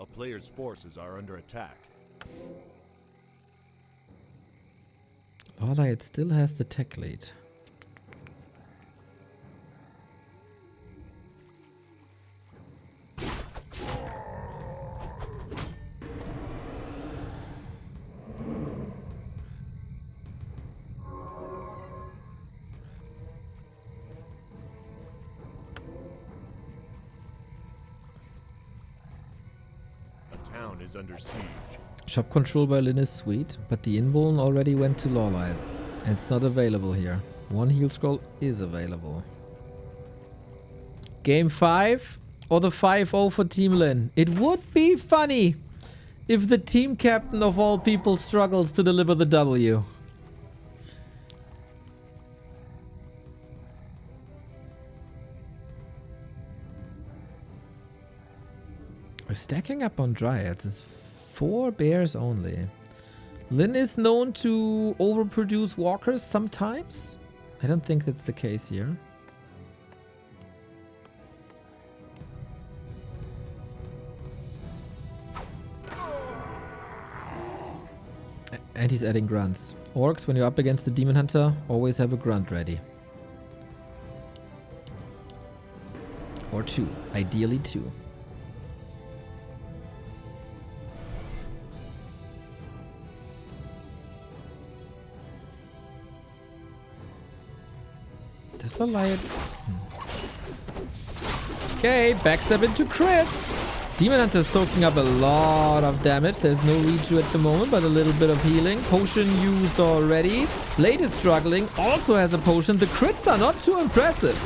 A player's forces are under attack. LYN still has the tech lead. Town is under siege. Shop control by LYN is sweet, but the invuln already went to LAWLIET. And it's not available here. One heal scroll is available. Game 5 or the 5-0 for Team LYN. It would be funny if the team captain of all people struggles to deliver the W. We're stacking up on Dryads. It's 4 bears only. LYN is known to overproduce walkers sometimes. I don't think that's the case here. And he's adding grunts. Orcs, when you're up against the Demon Hunter, always have a grunt ready. Or 2. Ideally 2. Does LAWLIET... Okay, backstep into crit. Demon Hunter is soaking up a lot of damage. There's no reach at the moment, but a little bit of healing. Potion used already. Blade is struggling. Also has a potion. The crits are not too impressive.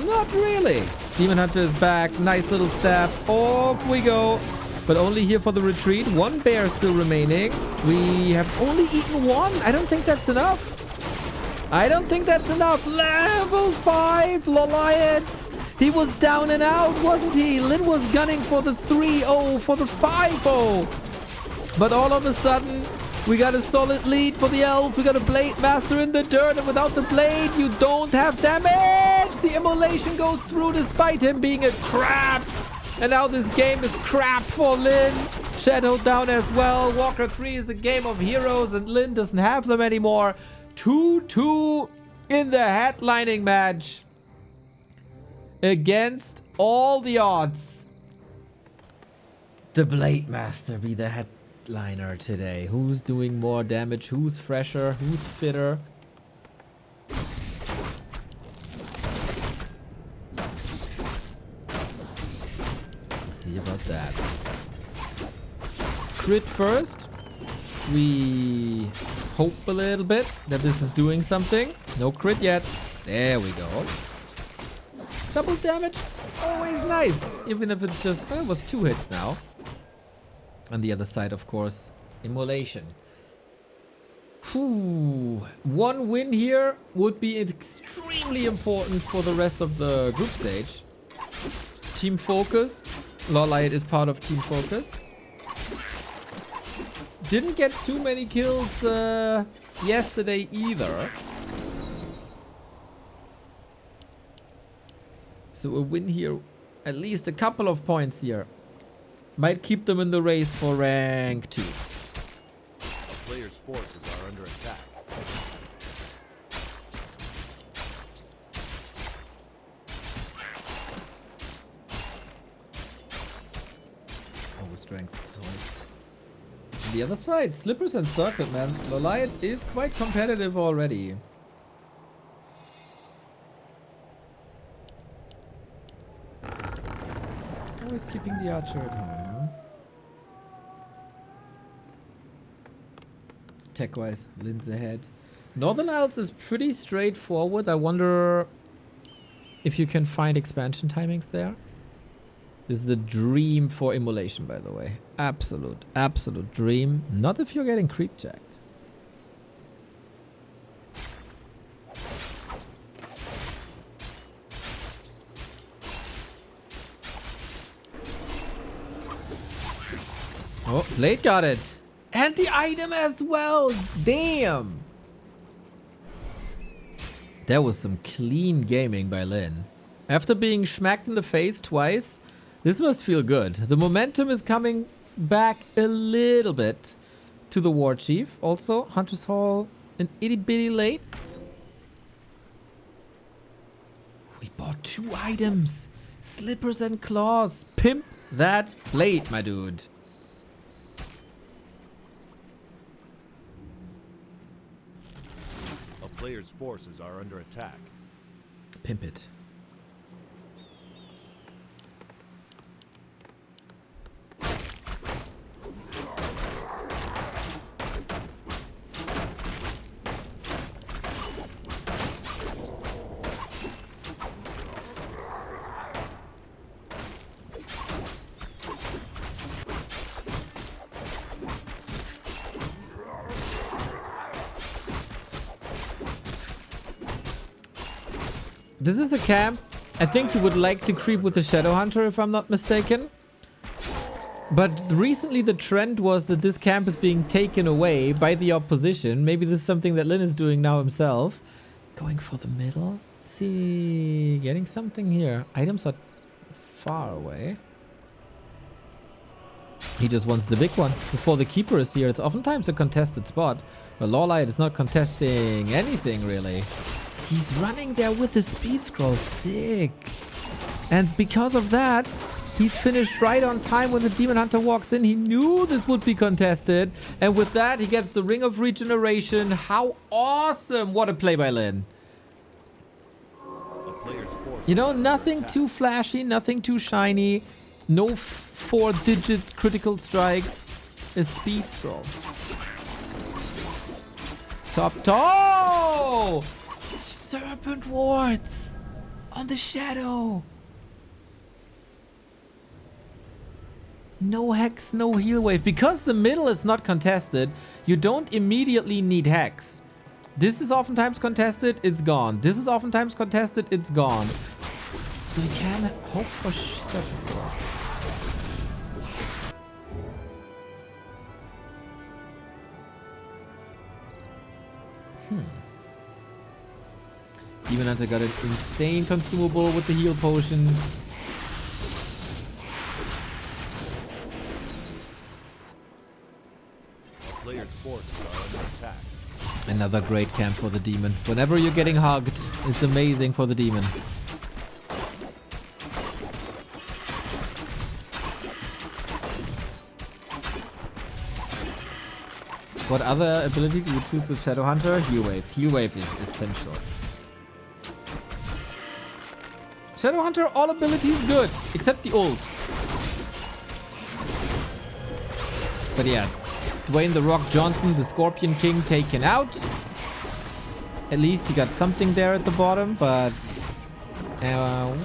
Not really. Demon Hunter is back. Nice little stab. Off we go. But only here for the retreat. 1 bear still remaining. We have only eaten 1. I don't think that's enough. Level 5, LAWLIET. He was down and out, wasn't he? LYN was gunning for the 3-0, for the 5-0. But all of a sudden, we got a solid lead for the elf. We got a Blade Master in the dirt, and without the blade, you don't have damage. The immolation goes through despite him being a crap. And now this game is crap for LYN. Shadow down as well. Warcraft 3 is a game of heroes, and LYN doesn't have them anymore. 2-2 in the headlining match. Against all the odds. The Blade Master be the headliner today. Who's doing more damage? Who's fresher? Who's fitter? Let's see about that. Crit first. We hope a little bit that this is doing something. No crit yet. There we go. Double damage. Always nice. Even if it's just... it was 2 hits now. On the other side, of course, immolation. Whew. 1 win here would be extremely important for the rest of the group stage. Team Focus. LAWLIET is part of Team Focus. Didn't get too many kills yesterday either. So a win here, at least a couple of points here, might keep them in the race for rank 2. A player's forces are under attack. Oh, strength. On the other side, Slippers and Circuit, man. LAWLIET is quite competitive already. Always keeping the archer at home. Tech-wise, LYN's ahead. Northern Isles is pretty straightforward. I wonder if you can find expansion timings there. This is the dream for immolation, by the way. Absolute, absolute dream. Not if you're getting creep checked. Oh, Blade got it. And the item as well. Damn. That was some clean gaming by LYN. After being smacked in the face twice, this must feel good. The momentum is coming back a little bit to the War Chief. Also, Hunter's Hall, an itty bitty late. We bought 2 items. Slippers and claws. Pimp that blade, my dude. A player's forces are under attack. Pimp it. This is a camp. I think you would like to creep with the Shadow Hunter, if I'm not mistaken. But recently the trend was that this camp is being taken away by the opposition. Maybe this is something that LYN is doing now himself. Going for the middle. See, getting something here. Items are far away. He just wants the big one before the keeper is here. It's oftentimes a contested spot. But LAWLIET is not contesting anything really. He's running there with the speed scroll. Sick. And because of that, he's finished right on time when the Demon Hunter walks in. He knew this would be contested. And with that, he gets the Ring of Regeneration. How awesome. What a play by LYN. You know, nothing too flashy, nothing too shiny. No 4-digit critical strikes. A speed scroll. Top toe! Serpent wards on the Shadow. No hex, no heal wave. Because the middle is not contested, you don't immediately need hex. This is oftentimes contested, it's gone. This is oftentimes contested, it's gone. So you can hope for serpent wards. Demon Hunter got an insane consumable with the heal potion. Players' forces are under attack. Another great camp for the demon. Whenever you're getting hugged, it's amazing for the demon. What other ability do you choose with Shadow Hunter? Heal Wave. Heal Wave is essential. Shadow Hunter, all abilities good, except the ult. But yeah, Dwayne The Rock Johnson, the Scorpion King, taken out. At least he got something there at the bottom, but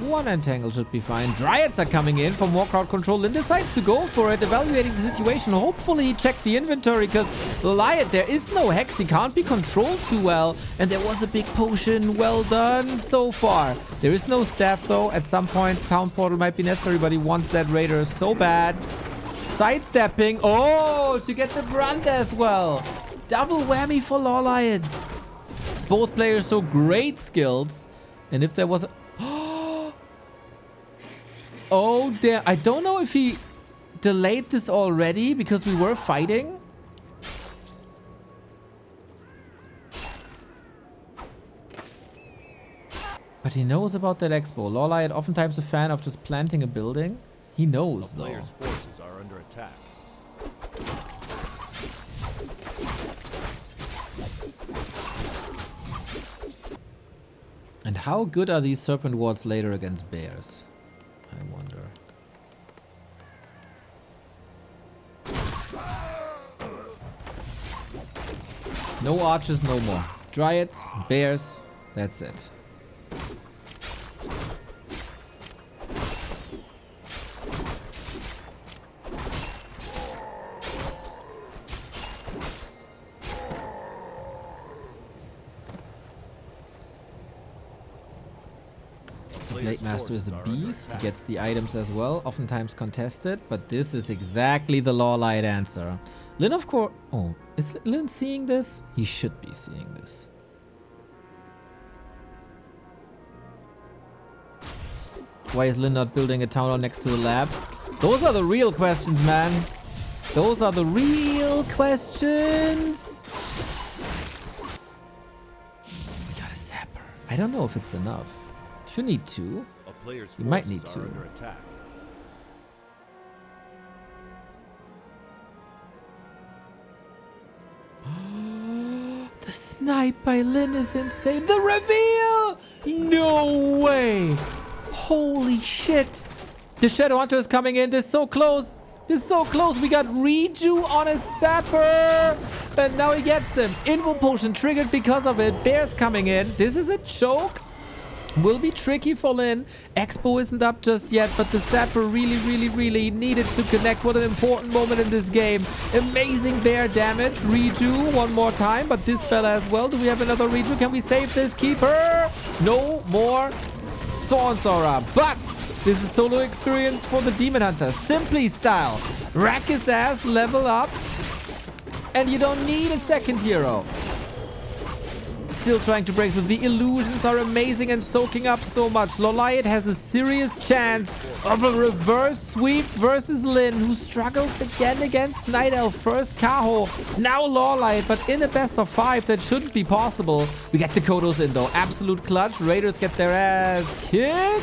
one entangle should be fine. Dryads are coming in from Warcraft control. Lyn decides to go for it, evaluating the situation. Hopefully he checked the inventory, because LYN, there is no hex. He can't be controlled too well. And there was a big potion. Well done so far. There is no staff though. At some point, town portal might be necessary, but he wants that raider so bad. Sidestepping. Oh, to get the brunt as well. Double whammy for LAWLIET. Both players so great skills. And if there was a... Oh, damn. I don't know if he delayed this already because we were fighting. But he knows about that expo. LAWLIET oftentimes a fan of just planting a building. He knows, though. Players' forces are under attack. And how good are these serpent wards later against bears? I wonder. No archers, no more. Dryads, bears, that's it. Blade Master is a beast. He gets the items as well, oftentimes contested, but this is exactly the LAWLIET answer. Lyn, of course... Oh, is Lyn seeing this? He should be seeing this. Why is Lyn not building a town hall next to the lab? Those are the real questions, man. Those are the real questions. We got a sapper. I don't know if it's enough. You need two. You might need two. The snipe by Lyn is insane. The reveal! No way! Holy shit! The Shadow Hunter is coming in. This is so close. This is so close. We got Reju on a sapper. And now he gets him. Invo potion triggered because of it. Bears coming in. This is a choke. Will be tricky for Lyn. Expo isn't up just yet, but the sapper really needed to connect. What an important moment in this game. Amazing bear damage. Reju one more time, but this fella as well. Do we have another Reju? Can we save this keeper? No more Thorns Aura, but this is solo experience for the Demon Hunter. Simply style. Rack his ass, level up, and you don't need a second hero. Still trying to break through. The illusions are amazing and soaking up so much. LAWLIET has a serious chance of a reverse sweep versus Lyn, who struggles again against Night Elf. First Kaho, now LAWLIET, but in a best of 5 that shouldn't be possible. We get the Kodos in though. Absolute clutch. Raiders get their ass kicked.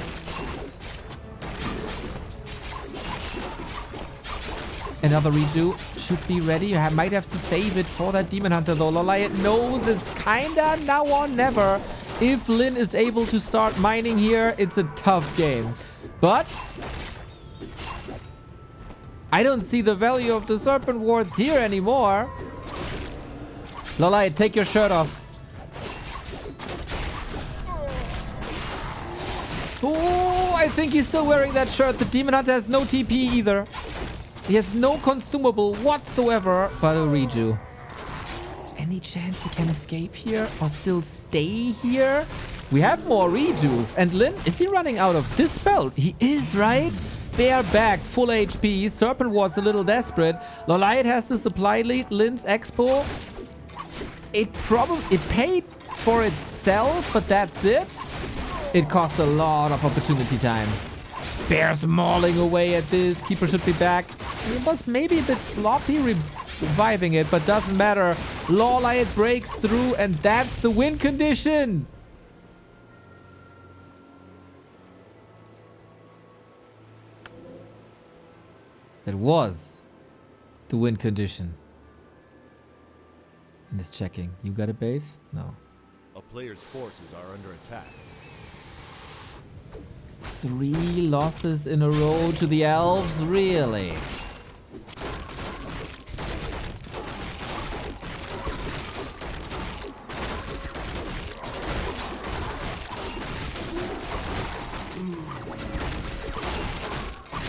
Another Reju should be ready. You might have to save it for that Demon Hunter though. LAWLIET knows it's kinda now or never. If Lyn is able to start mining here, it's a tough game. But I don't see the value of the Serpent Wards here anymore. LAWLIET, take your shirt off. Oh, I think he's still wearing that shirt. The Demon Hunter has no TP either. He has no consumable whatsoever but a Reju. Any chance he can escape here or still stay here? We have more Reju. And Lyn, is he running out of this spell? He is, right? Bear back, full HP. Serpent Ward's a little desperate. LAWLIET has the supply lead. Lyn's Expo. It paid for itself, but that's it. It cost a lot of opportunity time. Bears mauling away at this. Keeper should be back. It was maybe a bit sloppy reviving it, but doesn't matter. LAWLIET breaks through, and that's the win condition. That was the win condition. And it's checking. You got a base? No. A player's forces are under attack. 3 losses in a row to the elves? Really?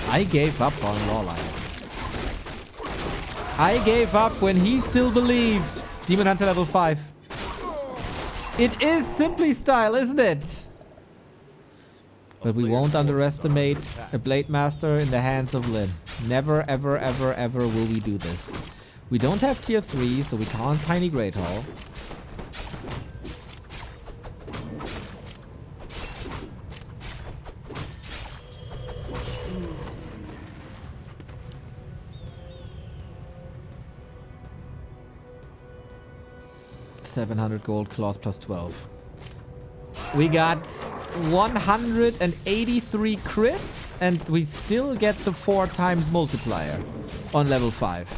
I gave up on LAWLIET. I gave up when he still believed. Demon Hunter level 5. It is simply style, isn't it? But we won't underestimate a Blade Master in the hands of LYN. Never, ever, ever, ever will we do this. We don't have tier 3, so we can't Tiny Great Hall. $700 gold, claws plus 12. We got 183 crits, and we still get the 4 times multiplier on level 5.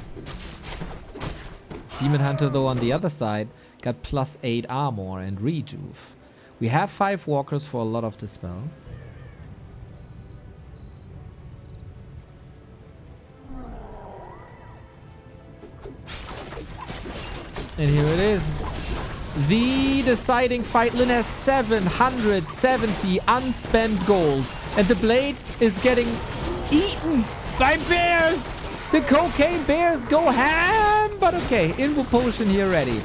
Demon Hunter, though, on the other side, got plus 8 armor and rejuve. We have 5 walkers for a lot of the spell. And here it is. The deciding fight. LYN has 770 unspent gold. And the blade is getting eaten by bears. The cocaine bears go ham. But okay, Invo Potion here ready.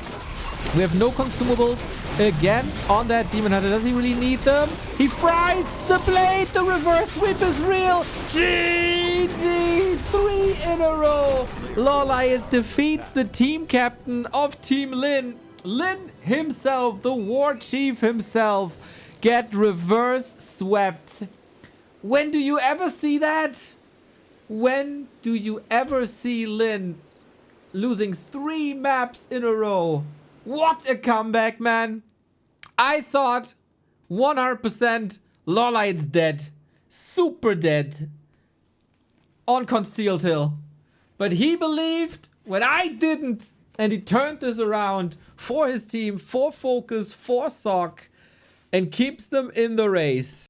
We have no consumables again on that Demon Hunter. Does he really need them? He fries the blade. The reverse whip is real. GG. 3 in a row. LAWLIET defeats the team captain of Team LYN. LYN himself, the war chief himself, get reverse swept. When do you ever see that? When do you ever see LYN losing 3 maps in a row? What a comeback, man. I thought 100% LAWLIET's dead. Super dead. On Concealed Hill. But he believed when I didn't. And he turned this around for his team, for Focus, for Sock, and keeps them in the race.